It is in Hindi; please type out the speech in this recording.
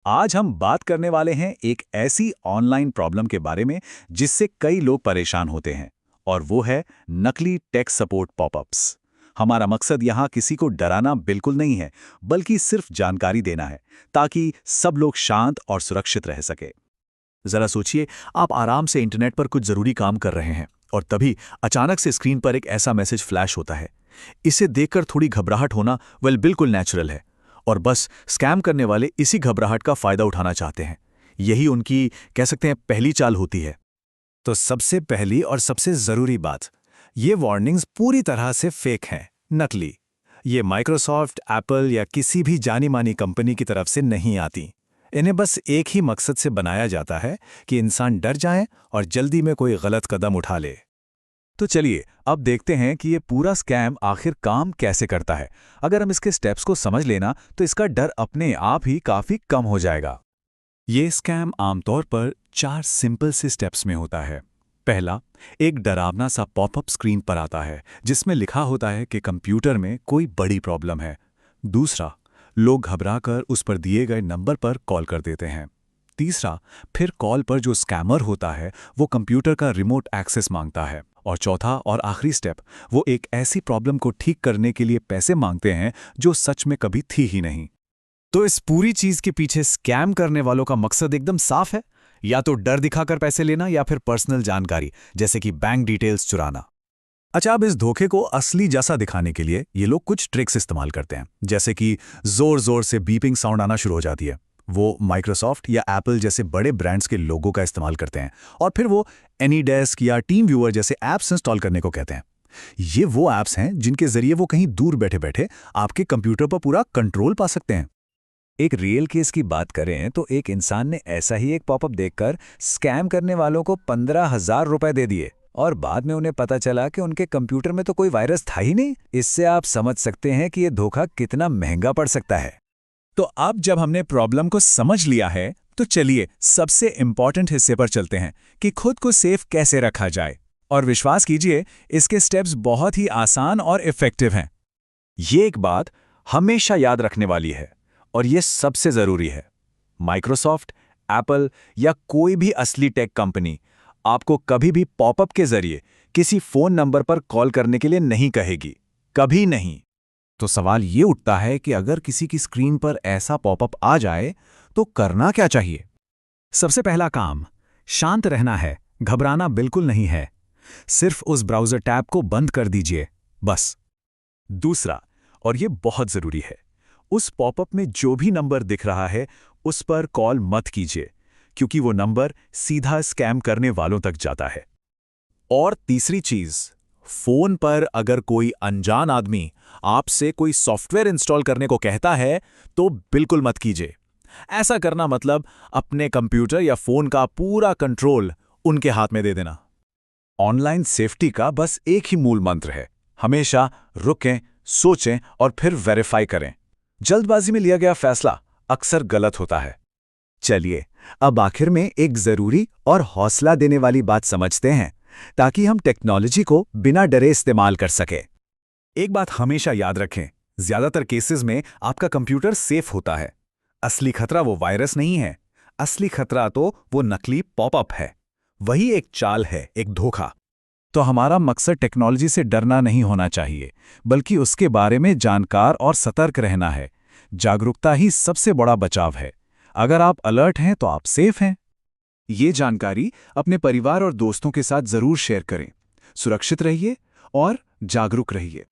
आज हम बात करने वाले हैं एक ऐसी ऑनलाइन प्रॉब्लम के बारे में जिससे कई लोग परेशान होते हैं, और वो है नकली टेक सपोर्ट पॉपअप्स। हमारा मकसद यहाँ किसी को डराना बिल्कुल नहीं है, बल्कि सिर्फ जानकारी देना है, ताकि सब लोग शांत और सुरक्षित रह सके। जरा सोचिए, आप आराम से इंटरनेट पर कुछ जरूरी काम कर रहे हैं और तभी अचानक से स्क्रीन पर एक ऐसा मैसेज फ्लैश होता है। इसे देखकर थोड़ी घबराहट होना बिल्कुल नेचुरल है। और बस स्कैम करने वाले इसी घबराहट का फायदा उठाना चाहते हैं। यही उनकी, कह सकते हैं, पहली चाल होती है। तो सबसे पहली और सबसे जरूरी बात, ये वार्निंग्स पूरी तरह से फेक हैं, नकली। ये माइक्रोसॉफ्ट, एप्पल या किसी भी जानी मानी कंपनी की तरफ से नहीं आती। इन्हें बस एक ही मकसद से बनाया जाता है कि इंसान डर जाए और जल्दी में कोई गलत कदम उठा ले। तो चलिए अब देखते हैं कि ये पूरा स्कैम आखिर काम कैसे करता है। अगर हम इसके स्टेप्स को समझ लेना तो इसका डर अपने आप ही काफी कम हो जाएगा। ये स्कैम आमतौर पर 4 सिंपल से स्टेप्स में होता है। पहला, एक डरावना सा पॉपअप स्क्रीन पर आता है जिसमें लिखा होता है कि कंप्यूटर में कोई बड़ी प्रॉब्लम है। दूसरा, लोग घबराकर उस पर दिए गए नंबर पर कॉल कर देते हैं। तीसरा, फिर कॉल पर जो स्कैमर होता है वो कंप्यूटर का रिमोट एक्सेस मांगता है। और चौथा और आखिरी स्टेप, वो एक ऐसी प्रॉब्लम को ठीक करने के लिए पैसे मांगते हैं जो सच में कभी थी ही नहीं। तो इस पूरी चीज के पीछे स्कैम करने वालों का मकसद एकदम साफ है, या तो डर दिखाकर पैसे लेना या फिर पर्सनल जानकारी जैसे कि बैंक डिटेल्स चुराना। अच्छा, अब इस धोखे को असली जैसा दिखाने के लिए ये लोग कुछ ट्रिक्स इस्तेमाल करते हैं, जैसे कि जोर जोर से बीपिंग साउंड आना शुरू हो जाती है। वो माइक्रोसॉफ्ट या एप्पल जैसे बड़े ब्रांड्स के लोगों का इस्तेमाल करते हैं, और फिर वो एनीडेस्क या टीम व्यूअर जैसे ऐप्स इंस्टॉल करने को कहते हैं। ये वो ऐप्स हैं जिनके जरिए वो कहीं दूर बैठे बैठे आपके कंप्यूटर पर पूरा कंट्रोल पा सकते हैं। एक रियल केस की बात करें तो एक इंसान ने ऐसा ही एक पॉपअप देखकर स्कैम करने वालों को 15,000 रुपए दे दिए, और बाद में उन्हें पता चला कि उनके कंप्यूटर में तो कोई वायरस था ही नहीं। इससे आप समझ सकते हैं कि यह धोखा कितना महंगा पड़ सकता है। तो अब जब हमने प्रॉब्लम को समझ लिया है तो चलिए सबसे इंपॉर्टेंट हिस्से पर चलते हैं कि खुद को सेफ कैसे रखा जाए। और विश्वास कीजिए, इसके स्टेप्स बहुत ही आसान और इफेक्टिव हैं। ये एक बात हमेशा याद रखने वाली है, और ये सबसे जरूरी है। माइक्रोसॉफ्ट, एप्पल या कोई भी असली टेक कंपनी आपको कभी भी पॉपअप के जरिए किसी फोन नंबर पर कॉल करने के लिए नहीं कहेगी, कभी नहीं। तो सवाल ये उठता है कि अगर किसी की स्क्रीन पर ऐसा पॉपअप आ जाए तो करना क्या चाहिए। सबसे पहला काम, शांत रहना है, घबराना बिल्कुल नहीं है। सिर्फ उस ब्राउज़र टैब को बंद कर दीजिए, बस। दूसरा, और ये बहुत जरूरी है, उस पॉपअप में जो भी नंबर दिख रहा है उस पर कॉल मत कीजिए, क्योंकि वो नंबर सीधा स्कैम करने वालों तक जाता है। और तीसरी चीज, फोन पर अगर कोई अनजान आदमी आपसे कोई सॉफ्टवेयर इंस्टॉल करने को कहता है तो बिल्कुल मत कीजिए। ऐसा करना मतलब अपने कंप्यूटर या फोन का पूरा कंट्रोल उनके हाथ में दे देना। ऑनलाइन सेफ्टी का बस एक ही मूल मंत्र है, हमेशा रुकें, सोचें और फिर वेरीफाई करें। जल्दबाजी में लिया गया फैसला अक्सर गलत होता है। चलिए अब आखिर में एक जरूरी और हौसला देने वाली बात समझते हैं, ताकि हम टेक्नोलॉजी को बिना डरे इस्तेमाल कर सके। एक बात हमेशा याद रखें, ज्यादातर केसेस में आपका कंप्यूटर सेफ होता है। असली खतरा वो वायरस नहीं है, असली खतरा तो वो नकली पॉपअप है। वही एक चाल है, एक धोखा। तो हमारा मकसद टेक्नोलॉजी से डरना नहीं होना चाहिए, बल्कि उसके बारे में जानकार और सतर्क रहना है। जागरूकता ही सबसे बड़ा बचाव है। अगर आप अलर्ट हैं तो आप सेफ हैं। ये जानकारी अपने परिवार और दोस्तों के साथ जरूर शेयर करें। सुरक्षित रहिए और जागरूक रहिए।